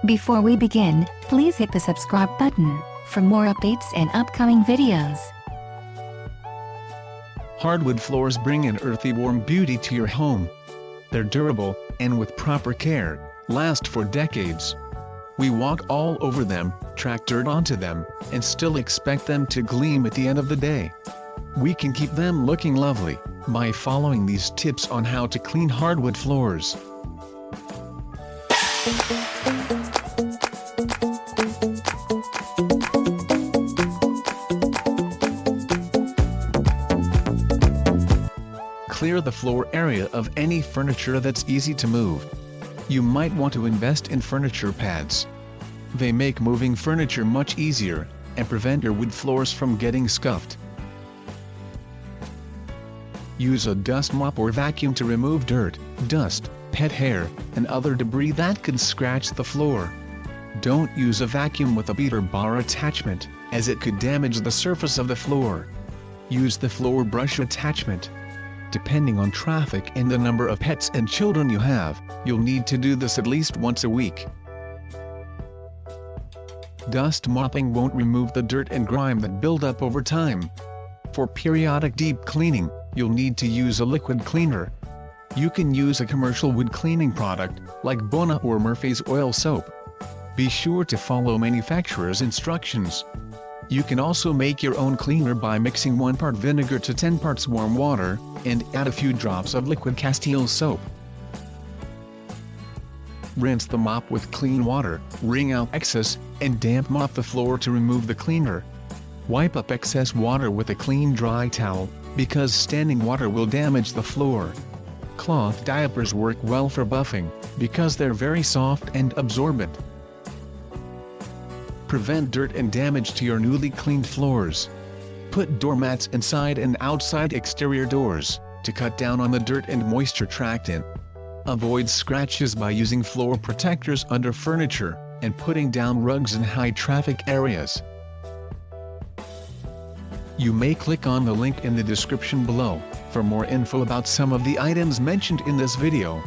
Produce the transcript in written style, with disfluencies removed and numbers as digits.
Before we begin, please hit the subscribe button for more updates and upcoming videos. Hardwood floors bring an earthy warm beauty to your home. They're durable, and with proper care, last for decades. We walk all over them, track dirt onto them, and still expect them to gleam at the end of the day. We can keep them looking lovely by following these tips on how to clean hardwood floors. Clear the floor area of any furniture that's easy to move. You might want to invest in furniture pads. They make moving furniture much easier, and prevent your wood floors from getting scuffed. Use a dust mop or vacuum to remove dirt, dust, pet hair, and other debris that could scratch the floor. Don't use a vacuum with a beater bar attachment, as it could damage the surface of the floor. Use the floor brush attachment. Depending on traffic and the number of pets and children you have, you'll need to do this at least once a week. Dust mopping won't remove the dirt and grime that build up over time. For periodic deep cleaning, you'll need to use a liquid cleaner. You can use a commercial wood cleaning product, like Bona or Murphy's oil soap. Be sure to follow manufacturer's instructions. You can also make your own cleaner by mixing 1 part vinegar to 10 parts warm water, and add a few drops of liquid Castile soap. Rinse the mop with clean water, wring out excess, and damp mop the floor to remove the cleaner. Wipe up excess water with a clean dry towel, because standing water will damage the floor. Cloth diapers work well for buffing, because they're very soft and absorbent. Prevent dirt and damage to your newly cleaned floors. Put doormats inside and outside exterior doors, to cut down on the dirt and moisture tracked in. Avoid scratches by using floor protectors under furniture, and putting down rugs in high-traffic areas. You may click on the link in the description below, for more info about some of the items mentioned in this video.